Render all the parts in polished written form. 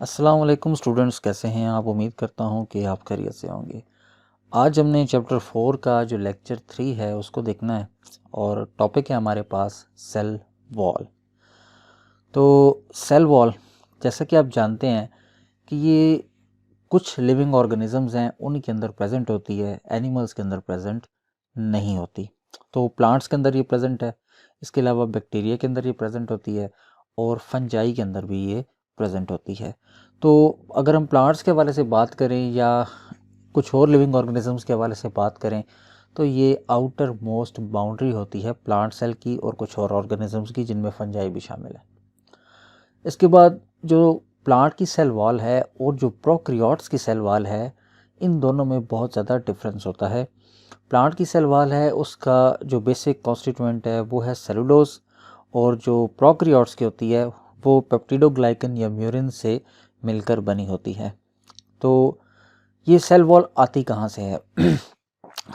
अस्सलाम वालेकुम स्टूडेंट्स, कैसे हैं आप। उम्मीद करता हूं कि आप खैरियत से होंगे। आज हमने चैप्टर 4 का जो लेक्चर 3 है उसको देखना है और टॉपिक है हमारे पास सेल वॉल। तो सेल वॉल, जैसा कि आप जानते हैं कि ये कुछ लिविंग ऑर्गेनिजम्स हैं उनके अंदर प्रेजेंट होती है, एनिमल्स के अंदर प्रेजेंट नहीं होती। तो प्लांट्स के अंदर ये प्रेजेंट है, इसके अलावा बैक्टीरिया के अंदर ये प्रेजेंट होती है और फंजाई के अंदर भी ये प्रेजेंट होती है। तो अगर हम प्लांट्स के हवाले से बात करें या कुछ और लिविंग ऑर्गेनिजम्स के हवाले से बात करें तो ये आउटर मोस्ट बाउंड्री होती है प्लांट सेल की और कुछ और ऑर्गेनिजम्स की, जिनमें फंजाई भी शामिल है। इसके बाद जो प्लांट की सेल वॉल है और जो प्रोकैरियोट्स की सेल वॉल है, इन दोनों में बहुत ज़्यादा डिफरेंस होता है। प्लांट की सेल वॉल है उसका जो बेसिक कॉन्स्टिट्यूएंट है वो है सेलुलोज, और जो प्रोकैरियोट्स की होती है वो पेप्टिडोग्लाइकन या म्यूरिन से मिलकर बनी होती है। तो ये सेल वॉल आती कहाँ से है?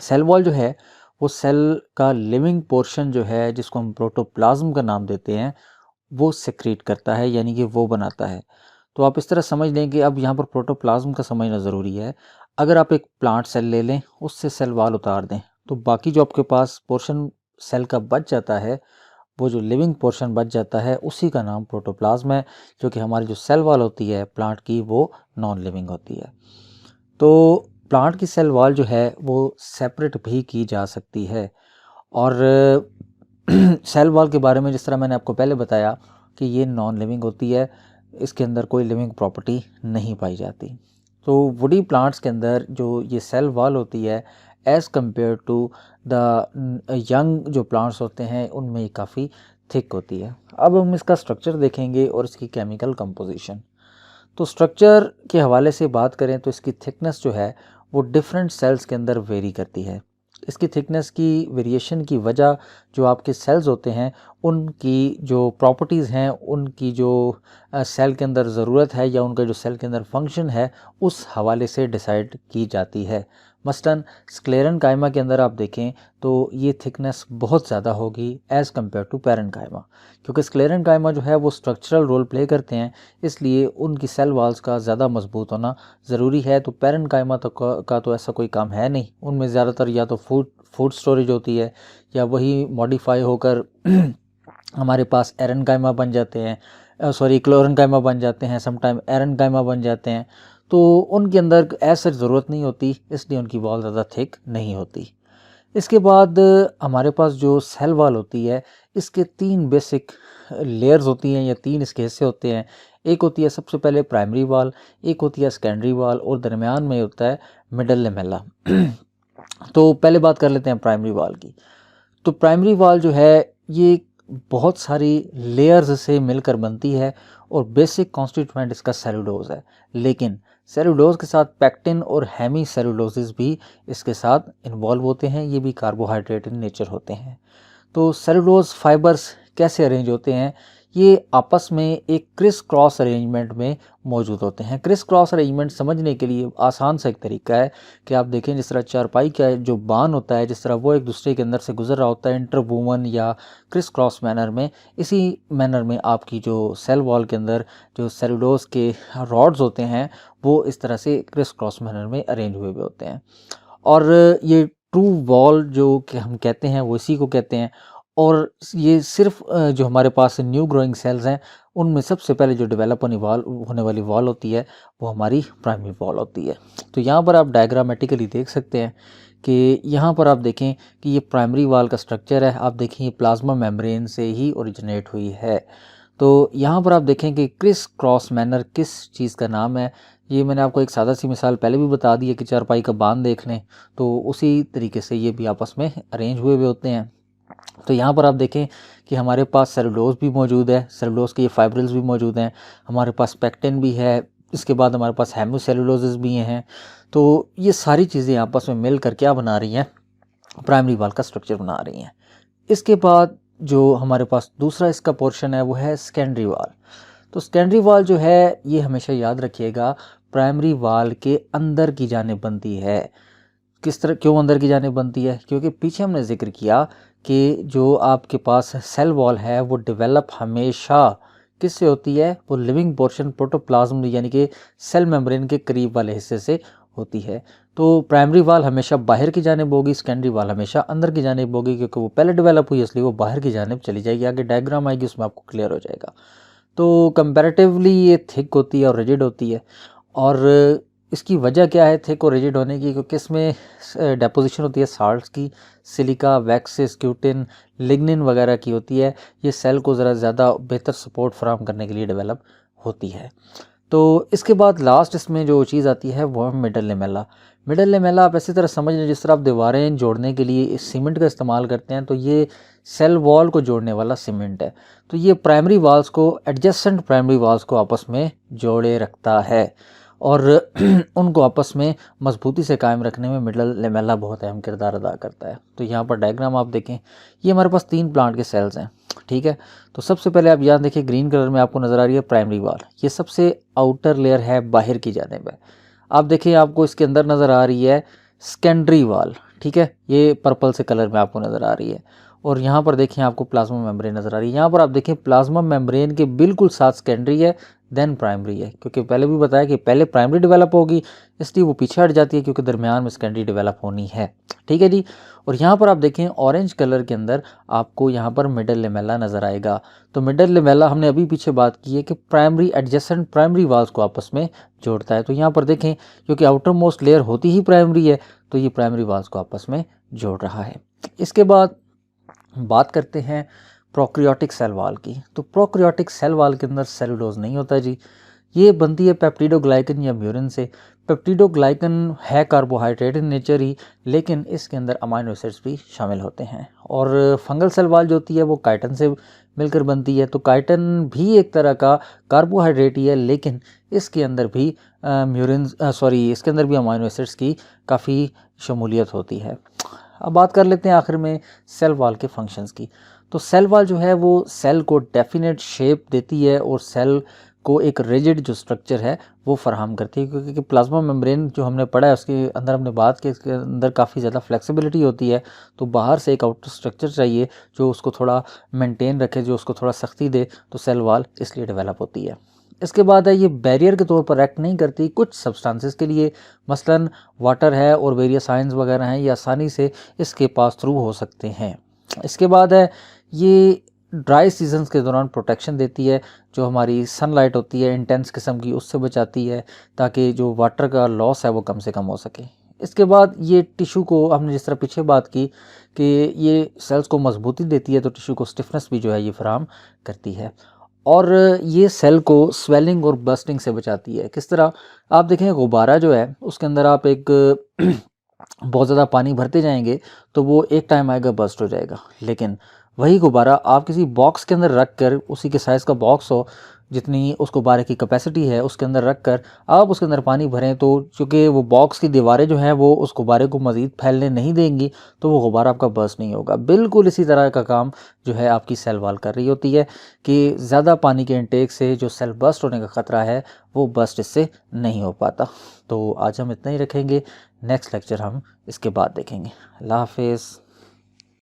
सेल वॉल जो है वो सेल का लिविंग पोर्शन जो है, जिसको हम प्रोटोप्लाज्म का नाम देते हैं, वो सेक्रेट करता है, यानी कि वो बनाता है। तो आप इस तरह समझ लें कि अब यहाँ पर प्रोटोप्लाज्म का समझना ज़रूरी है। अगर आप एक प्लांट सेल ले लें, उससे सेल वॉल उतार दें, तो बाकी जो आपके पास पोर्शन सेल का बच जाता है, वो जो लिविंग पोर्शन बच जाता है, उसी का नाम प्रोटोप्लाज्म है। जो कि हमारी जो सेल वॉल होती है प्लांट की, वो नॉन लिविंग होती है। तो प्लांट की सेल वॉल जो है वो सेपरेट भी की जा सकती है। और सेल वॉल के बारे में जिस तरह मैंने आपको पहले बताया कि ये नॉन लिविंग होती है, इसके अंदर कोई लिविंग प्रॉपर्टी नहीं पाई जाती। तो वुडी प्लांट्स के अंदर जो ये सेल वॉल होती है, as compare to the young जो प्लांट्स होते हैं, उनमें ये काफ़ी थिक होती है। अब हम इसका स्ट्रक्चर देखेंगे और इसकी केमिकल कंपोजिशन। तो स्ट्रक्चर के हवाले से बात करें तो इसकी थिकनेस जो है वो डिफरेंट सेल्स के अंदर वेरी करती है। इसकी थिकनेस की वेरिएशन की वजह जो आपके सेल्स होते हैं उनकी जो प्रॉपर्टीज़ हैं, उनकी जो सेल के अंदर ज़रूरत है या उनका जो सेल के अंदर फंक्शन है, उस हवाले से डिसाइड की जाती है। मसलन स्क्लेरन कायमा के अंदर आप देखें तो ये थिकनेस बहुत ज़्यादा होगी एज़ कम्पेयर टू पैरेंट कायमा, क्योंकि स्क्लेरन कायमा जो है वो स्ट्रक्चरल रोल प्ले करते हैं, इसलिए उनकी सेल वॉल्स का ज़्यादा मजबूत होना ज़रूरी है। तो पैरेंट कायमा का तो ऐसा कोई काम है नहीं, उनमें ज़्यादातर या तो फूड स्टोरेज होती है या वही मॉडिफाई होकर हमारे पास एरन कायमा बन जाते हैं, सॉरी क्लोरन कायमा बन जाते हैं, समटाइम एरन कायमा बन जाते हैं। तो उनके अंदर ऐसा ज़रूरत नहीं होती, इसलिए उनकी वॉल ज़्यादा थिक नहीं होती। इसके बाद हमारे पास जो सेल वॉल होती है, इसके 3 बेसिक लेयर्स होती हैं या 3 इसके हिस्से होते हैं। एक होती है सबसे पहले प्राइमरी वॉल, एक होती है सेकेंडरी वॉल और दरमियान में होता है मिडल लेमेला। तो पहले बात कर लेते हैं प्राइमरी वॉल की। तो प्राइमरी वॉल जो है ये बहुत सारी लेयर्स से मिलकर बनती है और बेसिक कॉन्स्टिट्यूएंट इसका सेलुलोज है। लेकिन सेलुलोज के साथ पैक्टिन और हेमी सेलुलोसिस भी इसके साथ इन्वॉल्व होते हैं, ये भी कार्बोहाइड्रेट इन नेचर होते हैं। तो सेलुलोज फाइबर्स कैसे अरेंज होते हैं? ये आपस में एक क्रिस क्रॉस अरेंजमेंट में मौजूद होते हैं। क्रिस क्रॉस अरेंजमेंट समझने के लिए आसान सा एक तरीका है कि आप देखें जिस तरह चारपाई का जो बान होता है, जिस तरह वो एक दूसरे के अंदर से गुजर रहा होता है इंटरवूवन या क्रिस क्रॉस मैनर में, इसी मैनर में आपकी जो सेल वॉल के अंदर जो सेलुलोज के रॉड्स होते हैं वो इस तरह से क्रिस क्रॉस मैनर में अरेंज हुए हुए होते हैं। और ये ट्रू वॉल जो कि हम कहते हैं वो इसी को कहते हैं। और ये सिर्फ जो हमारे पास न्यू ग्रोइंग सेल्स हैं उनमें सबसे पहले जो डेवलप होने वाली वॉल होती है वो हमारी प्राइमरी वॉल होती है। तो यहाँ पर आप डायग्रामेटिकली देख सकते हैं कि यहाँ पर आप देखें कि ये प्राइमरी वॉल का स्ट्रक्चर है। आप देखें ये प्लाज्मा मेम्ब्रेन से ही ओरिजिनेट हुई है। तो यहाँ पर आप देखें कि क्रिस क्रॉस मैनर किस चीज़ का नाम है। ये मैंने आपको एक सादा सी मिसाल पहले भी बता दी है कि चारपाई का बांध देख लें, तो उसी तरीके से ये भी आपस में अरेंज हुए हुए होते हैं। तो यहाँ पर आप देखें कि हमारे पास सेलुलोज भी मौजूद है, सेलुलोज के ये फाइब्रिल्स भी मौजूद हैं, हमारे पास पैक्टिन भी है, इसके बाद हमारे पास हेमिसेलुलोसिस भी हैं। तो ये सारी चीज़ें आपस में मिलकर क्या बना रही हैं? प्राइमरी वॉल का स्ट्रक्चर बना रही हैं। इसके बाद जो हमारे पास दूसरा इसका पोर्शन है वो है सेकेंडरी वॉल। तो सेकेंडरी वॉल जो है ये हमेशा याद रखिएगा प्राइमरी वॉल के अंदर की जानिब बनती है। किस तरह, क्यों अंदर की जानिब बनती है? क्योंकि पीछे हमने जिक्र किया कि जो आपके पास सेल वॉल है वो डेवलप हमेशा किससे होती है? वो लिविंग पोर्शन प्रोटोप्लाज्म यानी कि सेल मेम्ब्रेन के करीब वाले हिस्से से होती है। तो प्राइमरी वाल हमेशा बाहर की जानिब होगी, सेकेंडरी वाल हमेशा अंदर की जानिब होगी, क्योंकि वो पहले डेवलप हुई इसलिए वो बाहर की जानिब चली जाएगी। आगे डायग्राम आएगी उसमें आपको क्लियर हो जाएगा। तो कंपैरेटिवली ये थिक होती है और रिजिड होती है। और इसकी वजह क्या है थिक और रिजिड होने की? क्योंकि इसमें डेपोजिशन होती है साल्ट्स की, सिलिका, वैक्सेस, क्यूटिन, लिग्निन वगैरह की होती है। ये सेल को ज़रा ज़्यादा बेहतर सपोर्ट फराहम करने के लिए डेवलप होती है। तो इसके बाद लास्ट इसमें जो चीज़ आती है वो है मिडल लेमेला। मिडल लेमेला आप ऐसी तरह समझ लें जिस तरह आप दीवारें जोड़ने के लिए इस सीमेंट का इस्तेमाल करते हैं, तो ये सेल वॉल को जोड़ने वाला सीमेंट है। तो ये प्राइमरी वाल्स को, एडजेसेंट प्राइमरी वाल्स को आपस में जोड़े रखता है और उनको आपस में मजबूती से कायम रखने में मिडल लेमेला बहुत अहम किरदार अदा करता है। तो यहाँ पर डायग्राम आप देखें, ये हमारे पास 3 प्लांट के सेल्स हैं, ठीक है। तो सबसे पहले आप यहाँ देखिए ग्रीन कलर में आपको नज़र आ रही है प्राइमरी वाल, ये सबसे आउटर लेयर है, बाहर की जानिब है। आप देखिए आपको इसके अंदर नज़र आ रही है सेकेंडरी वाल, ठीक है, ये पर्पल से कलर में आपको नज़र आ रही है। और यहाँ पर देखिए आपको प्लाज्मा मेम्ब्रेन नज़र आ रही है। यहाँ पर आप देखें प्लाज्मा मेम्ब्रेन के बिल्कुल साथ सेकेंडरी है, देन प्राइमरी है, क्योंकि पहले भी बताया कि पहले प्राइमरी डेवलप होगी इसलिए वो पीछे हट जाती है, क्योंकि दरमियान में सेकेंडरी डेवलप होनी है, ठीक है जी। और यहाँ पर आप देखें ऑरेंज कलर के अंदर आपको यहाँ पर मिडल लेमेला नज़र आएगा। तो मिडल लेमेला हमने अभी पीछे बात की है कि प्राइमरी एडजेसेंट प्राइमरी वाल्स को आपस में जोड़ता है। तो यहाँ पर देखें क्योंकि आउटर मोस्ट लेयर होती ही प्राइमरी है, तो ये प्राइमरी वाल्स को आपस में जोड़ रहा है। इसके बाद बात करते हैं प्रोकैरियोटिक सेल वाल की। तो प्रोकैरियोटिक सेल वाल के अंदर सेलुलोज नहीं होता जी, ये बनती है पेप्टिडोग्लाइकन या म्यूरिन से। पेप्टिडोग्लाइकन है कार्बोहाइड्रेट इन नेचर ही, लेकिन इसके अंदर अमाइनो एसिड्स भी शामिल होते हैं। और फंगल सेल वाल जो होती है वो काइटन से मिलकर बनती है। तो काइटन भी एक तरह का कार्बोहाइड्रेट ही है, लेकिन इसके अंदर भी इसके अंदर भी अमाइनो एसिड्स की काफ़ी शमूलियत होती है। अब बात कर लेते हैं आखिर में सेल वाल के फंक्शंस की। तो सेल वाल जो है वो सेल को डेफिनेट शेप देती है और सेल को एक रिजिड जो स्ट्रक्चर है वो फराहम करती है, क्योंकि प्लाज्मा मेम्ब्रेन जो हमने पढ़ा है उसके अंदर हमने बात की इसके अंदर काफ़ी ज़्यादा फ्लेक्सिबिलिटी होती है। तो बाहर से एक आउटर स्ट्रक्चर चाहिए जो उसको थोड़ा मेंटेन रखे, जो उसको थोड़ा सख्ती दे, तो सेल वाल इसलिए डेवलप होती है। इसके बाद है ये बैरियर के तौर पर एक्ट नहीं करती कुछ सब्सटेंसेस के लिए, मसलन वाटर है और वेरियस आयंस वगैरह हैं, ये आसानी से इसके पास थ्रू हो सकते हैं। इसके बाद है ये ड्राई सीजन्स के दौरान प्रोटेक्शन देती है, जो हमारी सनलाइट होती है इंटेंस किस्म की उससे बचाती है, ताकि जो वाटर का लॉस है वो कम से कम हो सके। इसके बाद ये टिश्यू को हमने जिस तरह पीछे बात की कि ये सेल्स को मजबूती देती है, तो टिश्यू को स्टिफनेस भी जो है ये फराहम करती है। और ये सेल को स्वेलिंग और बर्स्टिंग से बचाती है। किस तरह? आप देखें गुब्बारा जो है उसके अंदर आप एक बहुत ज़्यादा पानी भरते जाएंगे तो वो एक टाइम आएगा बर्स्ट हो जाएगा, लेकिन वही गुब्बारा आप किसी बॉक्स के अंदर रख कर, उसी के साइज़ का बॉक्स हो, जितनी उस गुब्बारे की कैपेसिटी है उसके अंदर रख कर आप उसके अंदर पानी भरें, तो चूँकि वो बॉक्स की दीवारें जो हैं वो उस गुब्बारे को मज़ीद फैलने नहीं देंगी, तो वो गुब्बारा आपका बर्स्ट नहीं होगा। बिल्कुल इसी तरह का काम जो है आपकी सेल वाल कर रही होती है कि ज़्यादा पानी के इंटेक से जो सेल बर्स्ट होने का ख़तरा है वो बर्स्ट इससे नहीं हो पाता। तो आज हम इतना ही रखेंगे, नेक्स्ट लेक्चर हम इसके बाद देखेंगे। अल्लाह हाफिज़।